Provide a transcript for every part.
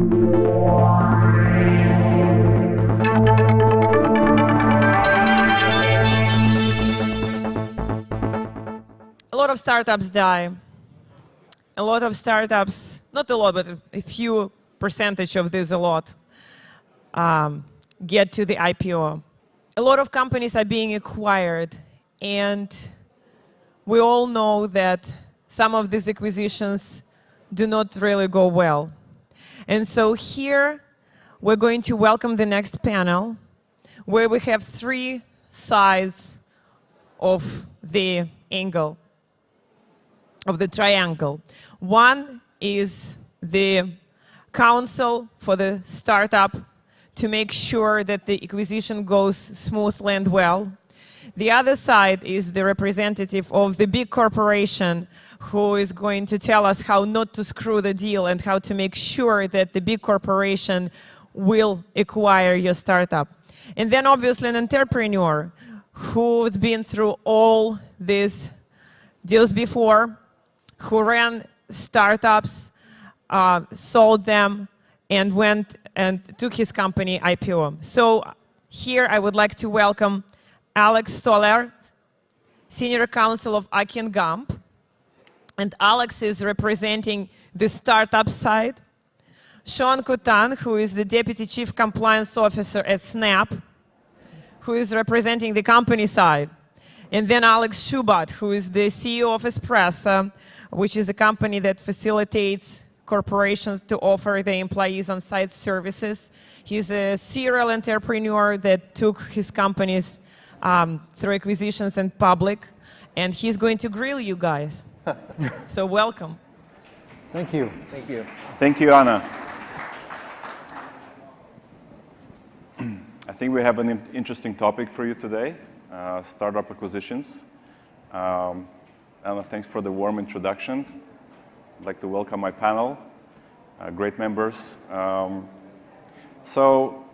A lot of startups die. A lot of startups, not a lot, but a few percentage of this, a lot, get to the IPO. A lot of companies are being acquired, and we all know that some of these acquisitions do not really go well. And so here, we're going to welcome the next panel, where we have three sides of the angle, of the triangle. One is the counsel for the startup to make sure that the acquisition goes smoothly and well. The other side is the representative of the big corporation who is going to tell us how not to screw the deal and how to make sure that the big corporation will acquire your startup. And then obviously an entrepreneur who's been through all these deals before, who ran startups, sold them, and went and took his company IPO. So here I would like to welcome Alex Stolyar, Senior Counsel of Akin Gump. And Alex is representing the startup side. Coutain, who is the Deputy Chief Compliance Officer at Snap, who is representing the company side. And then Alex Shubat, who is the CEO of Espresa, which is a company that facilitates corporations to offer their employees on-site services. He's a serial entrepreneur that took his companies through acquisitions and public, and he's going to grill you guys. So welcome. Thank you. Thank you. Thank you, Anna. I think we have an interesting topic for you today, startup acquisitions. Anna, thanks for the warm introduction. I'd like to welcome my panel, great members. So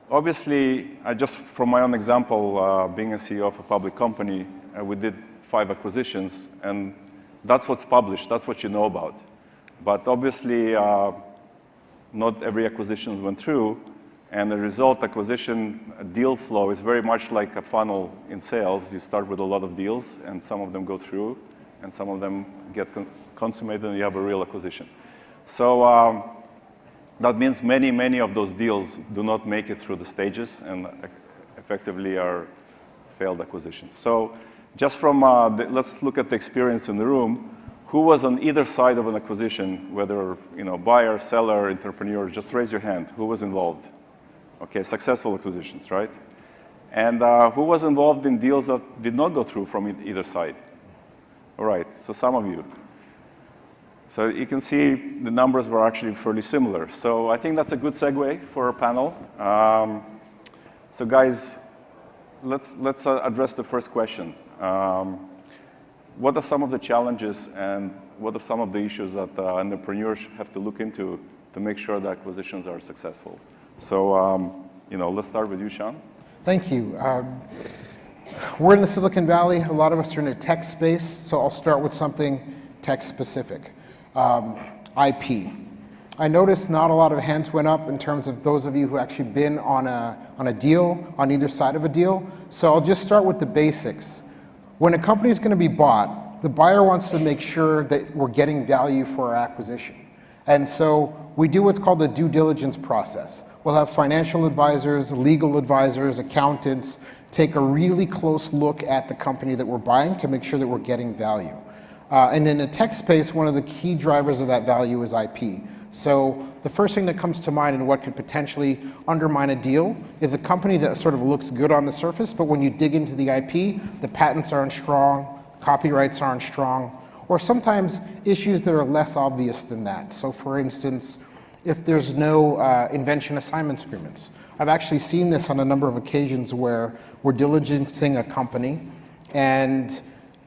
obviously, just from my own example, being a CEO of a public company, we did 5 acquisitions, and that's what's published, that's what you know about. But obviously, not every acquisition went through, and the result acquisition deal flow is very much like a funnel in sales. You start with a lot of deals, and some of them go through, and some of them get consummated, and you have a real acquisition. So that means many of those deals do not make it through the stages and effectively are failed acquisitions. So just from, let's look at the experience in the room. Who was on either side of an acquisition, whether buyer, seller, entrepreneur? Just raise your hand. Who was involved? Okay, successful acquisitions, right? And who was involved in deals that did not go through from either side? All right, so some of you. So you can see the numbers were actually fairly similar. So I think that's a good segue for our panel. So guys, let's address the first question. What are some of the challenges and what are some of the issues that entrepreneurs have to look into to make sure the acquisitions are successful? So let's start with you, Sean. Thank you. We're in the Silicon Valley. A lot of us are in a tech space, so I'll start with something tech-specific. IP. I noticed not a lot of hands went up in terms of those of you who actually been on a deal, on either side of a deal. So I'll just start with the basics. When a company is going to be bought, the buyer wants to make sure that we're getting value for our acquisition. And so we do what's called the due diligence process. We'll have financial advisors, legal advisors, accountants, take a really close look at the company that we're buying to make sure that we're getting value. And in the tech space, one of the key drivers of that value is IP. So the first thing that comes to mind and what could potentially undermine a deal is a company that sort of looks good on the surface, but when you dig into the IP, the patents aren't strong, copyrights aren't strong, or sometimes issues that are less obvious than that. So for instance, if there's no invention assignments agreements. I've actually seen this on a number of occasions where we're diligencing a company, and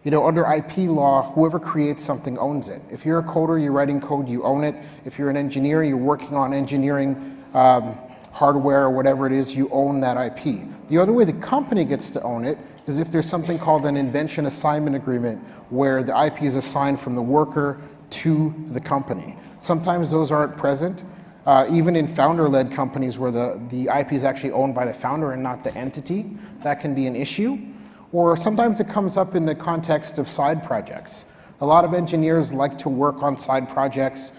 under IP law, whoever creates something owns it. If you're a coder, you're writing code, you own it. If you're an engineer, you're working on engineering hardware or whatever it is, you own that IP. The other way the company gets to own it is if there's something called an invention assignment agreement where the IP is assigned from the worker to the company. Sometimes those aren't present. Even in founder-led companies where the IP is actually owned by the founder and not the entity, that can be an issue. Or sometimes it comes up in the context of side projects. A lot of engineers like to work on side projects.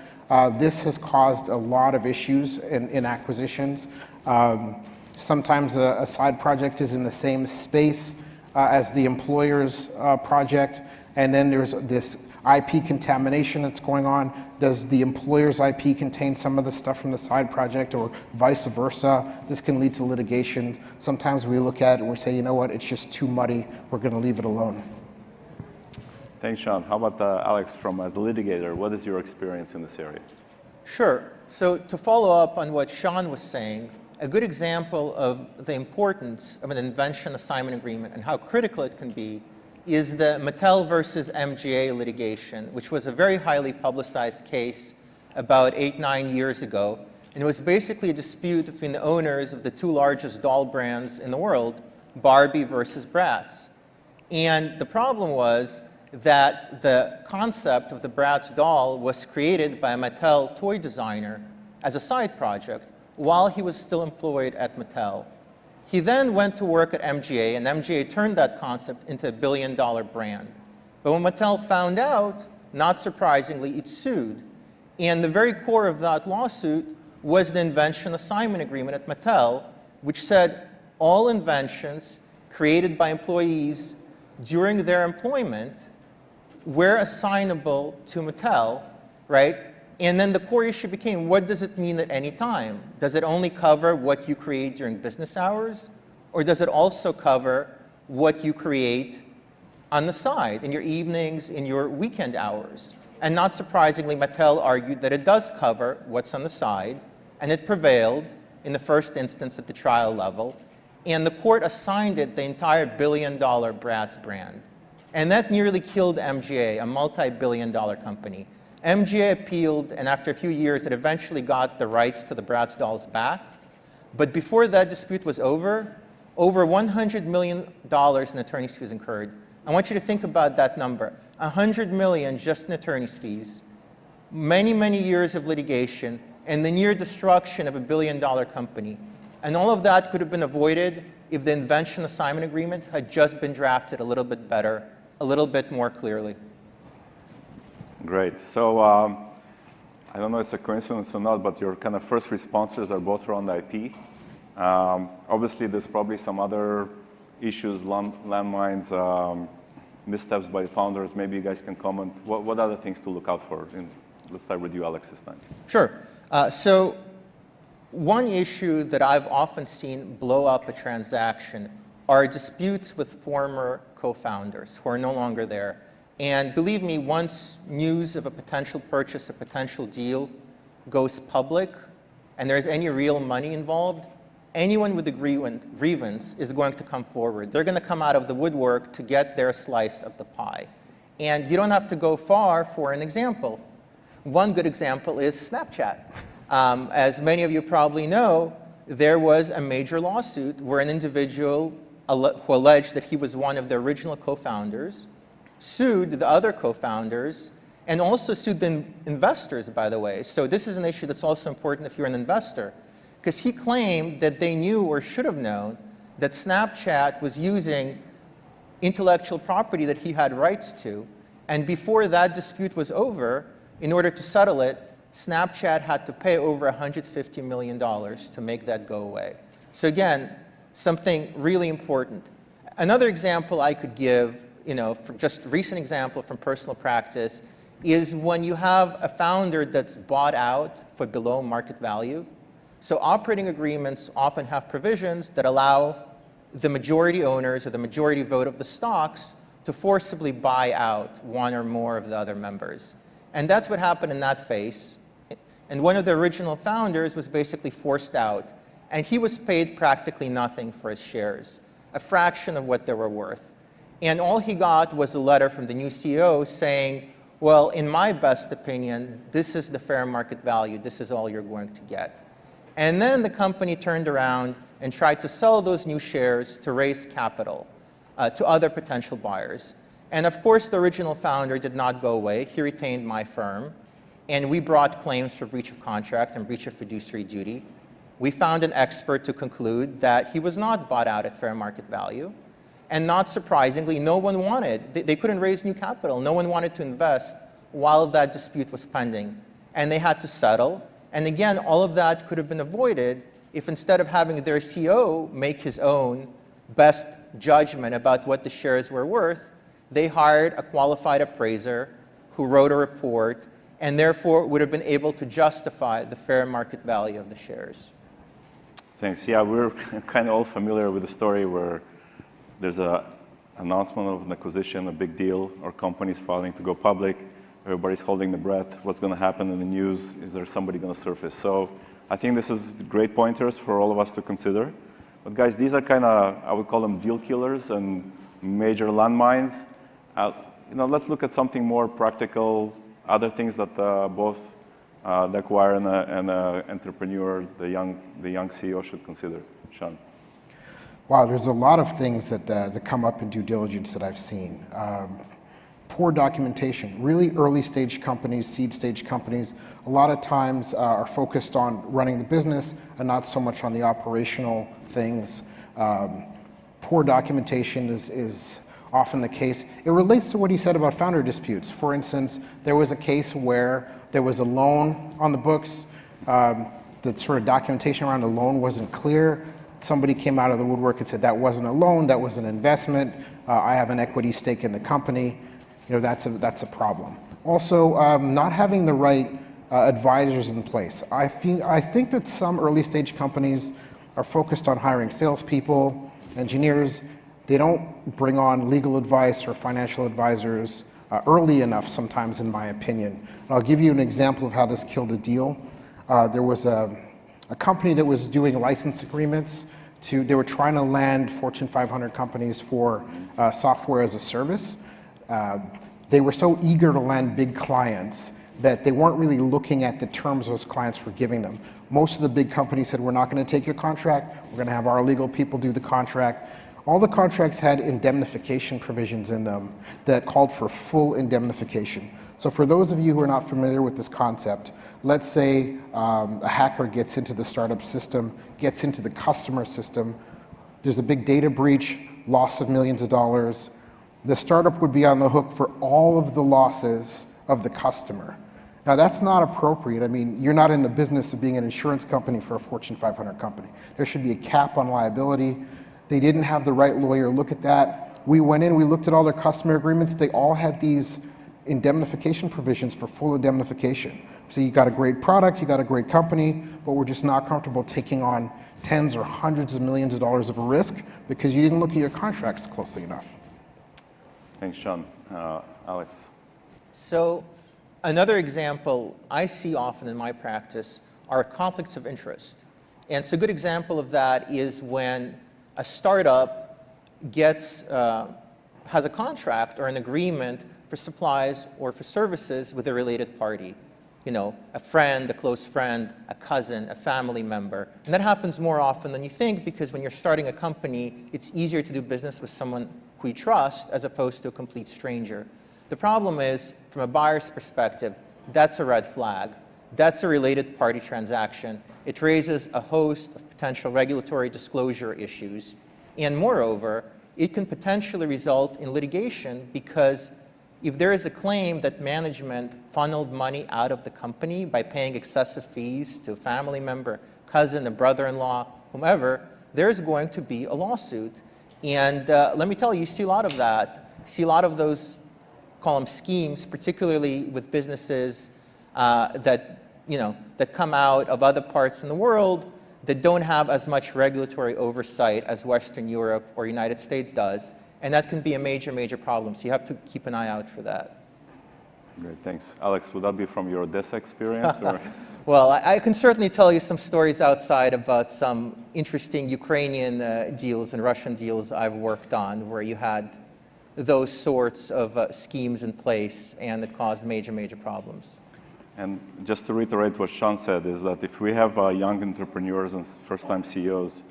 This has caused a lot of issues in acquisitions. Sometimes a side project is in the same space as the employer's project, and then there's this IP contamination that's going on. Does the employer's IP contain some of the stuff from the side project, or vice versa? This can lead to litigation. Sometimes we look at it and we say, you know what, it's just too muddy, we're going to leave it alone. Thanks, Sean. How about Alex, as a litigator, what is your experience in this area? Sure. So to follow up on what Sean was saying, a good example of the importance of an invention assignment agreement and how critical it can be is the Mattel versus MGA litigation, which was a very highly publicized case about 8-9 years ago. And it was basically a dispute between the owners of the two largest doll brands in the world, Barbie versus Bratz. And the problem was that the concept of the Bratz doll was created by a Mattel toy designer as a side project while he was still employed at Mattel. He then went to work at MGA, and MGA turned that concept into a billion-dollar brand. But when Mattel found out, not surprisingly, it sued. And the very core of that lawsuit was the invention assignment agreement at Mattel, which said all inventions created by employees during their employment were assignable to Mattel, right? And then the core issue became, what does it mean at any time? Does it only cover what you create during business hours? Or does it also cover what you create on the side, in your evenings, in your weekend hours? And not surprisingly, Mattel argued that it does cover what's on the side, and it prevailed in the first instance at the trial level. And the court assigned it the entire billion-dollar Bratz brand. And that nearly killed MGA, a multi-billion-dollar company. MGA appealed, and after a few years, it eventually got the rights to the Bratz dolls back. But before that dispute was over $100 million in attorney's fees incurred. I want you to think about that number. $100 million just in attorney's fees, many, many years of litigation, and the near destruction of a billion-dollar company. And all of that could have been avoided if the invention assignment agreement had just been drafted a little bit better, a little bit more clearly. Great. So I don't know if it's a coincidence or not, but your kind of first responses are both around IP. Obviously, there's probably some other issues, landmines, missteps by founders. Maybe you guys can comment. What other things to look out for? Let's start with you, Alex, this time. Sure. So one issue that I've often seen blow up a transaction are disputes with former co-founders who are no longer there. And believe me, once news of a potential purchase, a potential deal goes public, and there's any real money involved, anyone with a grievance is going to come forward. They're going to come out of the woodwork to get their slice of the pie. And you don't have to go far for an example. One good example is Snapchat. As many of you probably know, there was a major lawsuit where an individual who alleged that he was one of the original co-founders sued the other co-founders and also sued the investors, by the way. So this is an issue that's also important if you're an investor, because he claimed that they knew or should have known that Snapchat was using intellectual property that he had rights to. And before that dispute was over, in order to settle it, Snapchat had to pay over $150 million to make that go away. So again, something really important. Another example I could give, for just a recent example from personal practice, is when you have a founder that's bought out for below market value. So operating agreements often have provisions that allow the majority owners or the majority vote of the stocks to forcibly buy out one or more of the other members. And that's what happened in that case. And one of the original founders was basically forced out, and he was paid practically nothing for his shares, a fraction of what they were worth. And all he got was a letter from the new CEO saying, well, in my best opinion, this is the fair market value. This is all you're going to get. And then the company turned around and tried to sell those new shares to raise capital to other potential buyers. And of course, the original founder did not go away. He retained my firm. and we brought claims for breach of contract and breach of fiduciary duty. We found an expert to conclude that he was not bought out at fair market value. And not surprisingly, no one wanted, they couldn't raise new capital. No one wanted to invest while that dispute was pending. And they had to settle. And again, all of that could have been avoided if instead of having their CEO make his own best judgment about what the shares were worth, they hired a qualified appraiser who wrote a report and therefore would have been able to justify the fair market value of the shares. Thanks. Yeah, we're kind of all familiar with the story where there's an announcement of an acquisition, a big deal, or companies filing to go public. Everybody's holding their breath. What's going to happen in the news? Is there somebody going to surface? So I think this is great pointers for all of us to consider. But guys, these are kind of, I would call them deal killers and major landmines. Let's look at something more practical, other things that both the acquirer and the entrepreneur, the young CEO should consider. Sean. Wow, there's a lot of things that come up in due diligence that I've seen. Poor documentation. Really early stage companies, seed stage companies, a lot of times are focused on running the business and not so much on the operational things. Poor documentation is often the case. It relates to what he said about founder disputes. For instance, there was a case where there was a loan on the books. The sort of documentation around the loan wasn't clear. Somebody came out of the woodwork and said that wasn't a loan, that was an investment. I have an equity stake in the company. That's a problem. Also, not having the right advisors in place. I think that some early stage companies are focused on hiring salespeople, engineers. They don't bring on legal advice or financial advisors early enough sometimes, in my opinion. I'll give you an example of how this killed a deal. There was a company that was doing license agreements they were trying to land Fortune 500 companies for software as a service. They were so eager to land big clients that they weren't really looking at the terms those clients were giving them. Most of the big companies said, we're not going to take your contract, we're going to have our legal people do the contract. All the contracts had indemnification provisions in them that called for full indemnification. So for those of you who are not familiar with this concept, let's say a hacker gets into the startup system, gets into the customer system, there's a big data breach, loss of millions of dollars. The startup would be on the hook for all of the losses of the customer. Now that's not appropriate. I mean, you're not in the business of being an insurance company for a Fortune 500 company. There should be a cap on liability. They didn't have the right lawyer look at that. We went in, we looked at all their customer agreements. They all had these indemnification provisions for full indemnification. So you got a great product, you got a great company, but we're just not comfortable taking on tens or hundreds of millions of dollars of a risk because you didn't look at your contracts closely enough. Thanks, Sean. Alex. So another example I see often in my practice are conflicts of interest. And so a good example of that is when a startup has a contract or an agreement for supplies or for services with a related party. A friend, a close friend, a cousin, a family member. And that happens more often than you think because when you're starting a company, it's easier to do business with someone who you trust as opposed to a complete stranger. The problem is, from a buyer's perspective, that's a red flag. That's a related party transaction. It raises a host of potential regulatory disclosure issues. And moreover, it can potentially result in litigation because if there is a claim that management funneled money out of the company by paying excessive fees to a family member, cousin, a brother-in-law, whomever, there's going to be a lawsuit. And let me tell you, you see a lot of that. You see a lot of those, call them schemes, particularly with businesses that come out of other parts in the world that don't have as much regulatory oversight as Western Europe or United States does. And that can be a major, major problem. So you have to keep an eye out for that. Great, thanks. Alex, would that be from your Odessa experience? Or? Well, I can certainly tell you some stories outside about some interesting Ukrainian deals and Russian deals I've worked on where you had those sorts of schemes in place and it caused major, major problems. And just to reiterate what Sean said is that if we have young entrepreneurs and first-time CEOs,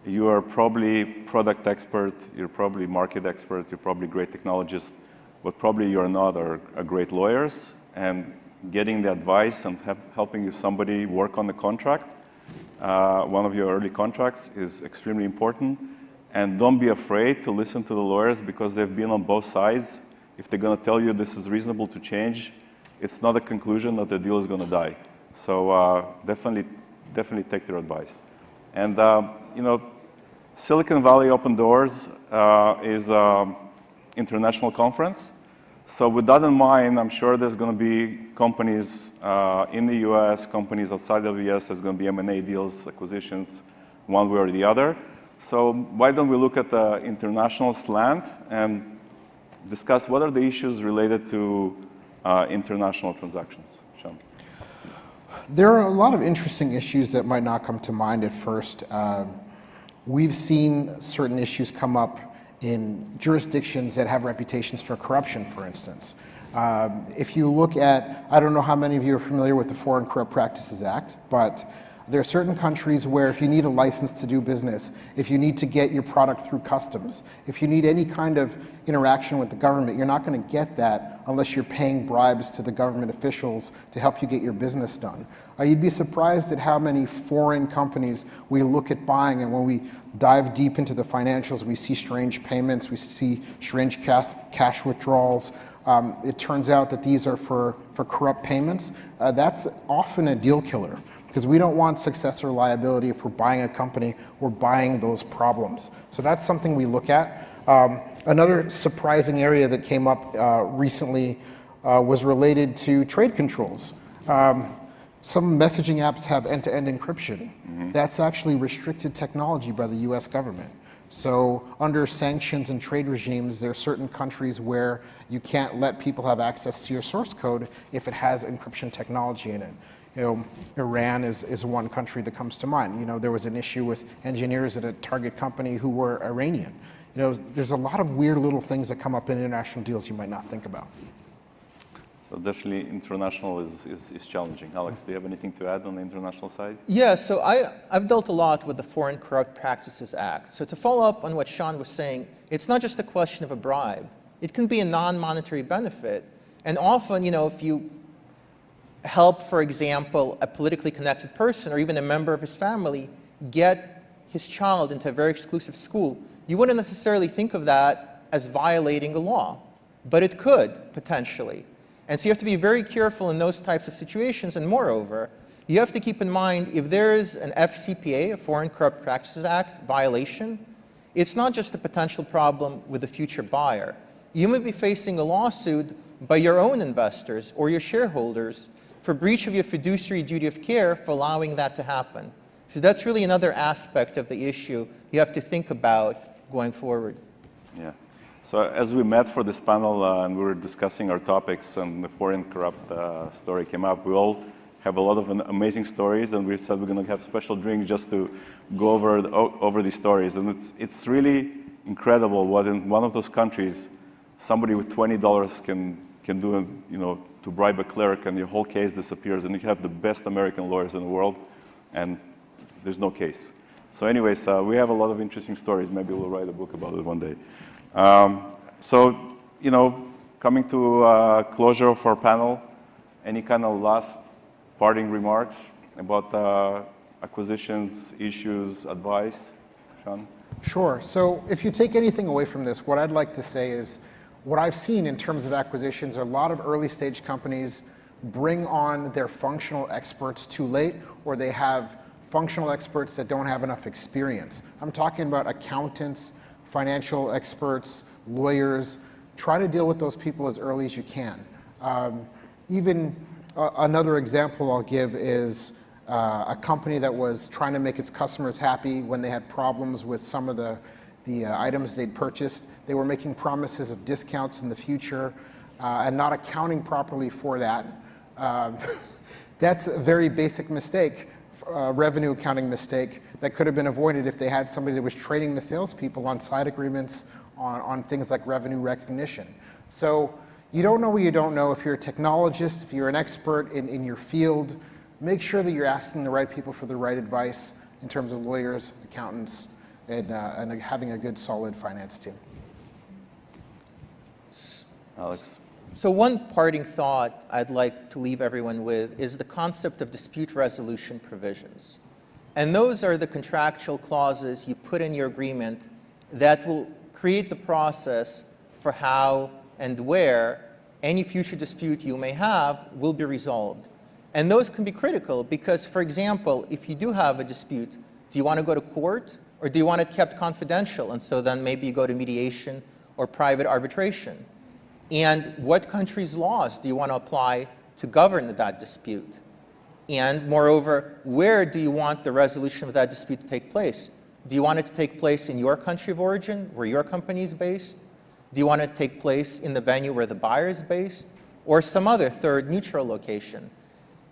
you are probably product expert, you're probably market expert, you're probably great technologist, but probably you're not are great lawyers. And getting the advice and helping you somebody work on the contract, one of your early contracts, is extremely important. And don't be afraid to listen to the lawyers because they've been on both sides. If they're going to tell you this is reasonable to change, it's not a conclusion that the deal is going to die. So definitely take their advice. And Silicon Valley Open Doors is an international conference. So with that in mind, I'm sure there's going to be companies in the US, companies outside of the US. There's going to be M&A deals, acquisitions, one way or the other. So why don't we look at the international slant and discuss what are the issues related to international transactions? Sean. There are a lot of interesting issues that might not come to mind at first. We've seen certain issues come up in jurisdictions that have reputations for corruption, for instance. If you look at, I don't know how many of you are familiar with the Foreign Corrupt Practices Act, but there are certain countries where if you need a license to do business, if you need to get your product through customs, if you need any kind of interaction with the government, you're not going to get that unless you're paying bribes to the government officials to help you get your business done. You'd be surprised at how many foreign companies we look at buying, and when we dive deep into the financials, we see strange payments, we see strange cash withdrawals. It turns out that these are for corrupt payments. That's often a deal killer, because we don't want successor liability if we're buying a company or buying those problems. So that's something we look at. Another surprising area that came up recently was related to trade controls. Some messaging apps have end-to-end encryption. Mm-hmm. That's actually restricted technology by the US government. So under sanctions and trade regimes, there are certain countries where you can't let people have access to your source code if it has encryption technology in it. Iran is one country that comes to mind. There was an issue with engineers at a target company who were Iranian. There's a lot of weird little things that come up in international deals you might not think about. So definitely international is challenging. Alex, do you have anything to add on the international side? Yeah, so I've dealt a lot with the Foreign Corrupt Practices Act. So to follow up on what Sean was saying, it's not just a question of a bribe. It can be a non-monetary benefit. And often, if you help, for example, a politically connected person or even a member of his family get his child into a very exclusive school, you wouldn't necessarily think of that as violating a law, but it could potentially. And so you have to be very careful in those types of situations. And moreover, you have to keep in mind if there is an FCPA, a Foreign Corrupt Practices Act violation, it's not just a potential problem with the future buyer. You may be facing a lawsuit by your own investors or your shareholders for breach of your fiduciary duty of care for allowing that to happen. So that's really another aspect of the issue you have to think about going forward. Yeah. So as we met for this panel and we were discussing our topics and the Foreign Corrupt story came up, we all have a lot of amazing stories, and we said we're going to have special drink just to go over these stories. And it's really incredible what in one of those countries somebody with $20 can do, to bribe a clerk, and your whole case disappears, and you have the best American lawyers in the world, and there's no case. So anyways, we have a lot of interesting stories. Maybe we'll write a book about it one day. Coming to closure of our panel, any kind of last parting remarks about acquisitions, issues, advice? Sean? Sure. So if you take anything away from this, what I'd like to say is what I've seen in terms of acquisitions are a lot of early stage companies bring on their functional experts too late, or they have functional experts that don't have enough experience. I'm talking about accountants, financial experts, lawyers. Try to deal with those people as early as you can. Another example I'll give is a company that was trying to make its customers happy when they had problems with some of the items they'd purchased. They were making promises of discounts in the future and not accounting properly for that. That's a very basic mistake, revenue accounting mistake that could have been avoided if they had somebody that was training the salespeople on side agreements on things like revenue recognition. So you don't know what you don't know. If you're a technologist, if you're an expert in your field, make sure that you're asking the right people for the right advice in terms of lawyers, accountants, and having a good, solid finance team. Alex? So one parting thought I'd like to leave everyone with is the concept of dispute resolution provisions. And those are the contractual clauses you put in your agreement that will create the process for how and where any future dispute you may have will be resolved. And those can be critical because, for example, if you do have a dispute, do you want to go to court or do you want it kept confidential? And so then maybe you go to mediation or private arbitration. And what country's laws do you want to apply to govern that dispute? And moreover, where do you want the resolution of that dispute to take place? Do you want it to take place in your country of origin, where your company is based? Do you want it to take place in the venue where the buyer is based? Or some other third neutral location?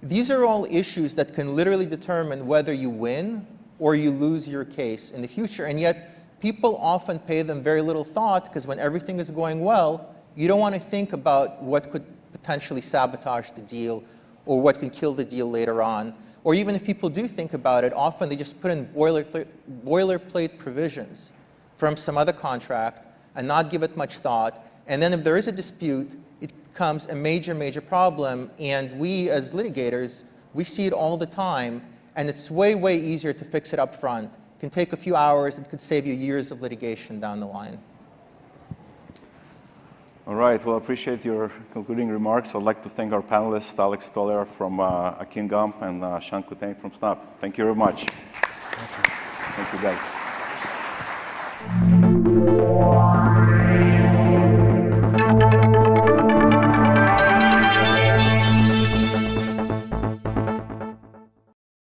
These are all issues that can literally determine whether you win or you lose your case in the future. And yet, people often pay them very little thought because when everything is going well, you don't want to think about what could potentially sabotage the deal or what can kill the deal later on. Or even if people do think about it, often they just put in boilerplate provisions from some other contract and not give it much thought. And then if there is a dispute, it becomes a major, major problem. And we as litigators, we see it all the time. And it's way, way easier to fix it up front. It can take a few hours. It could save you years of litigation down the line. All right, well, I appreciate your concluding remarks. I'd like to thank our panelists, Alex Stolyar from Akin Gump and Coutain from Snap. Thank you very much. Thank you, guys.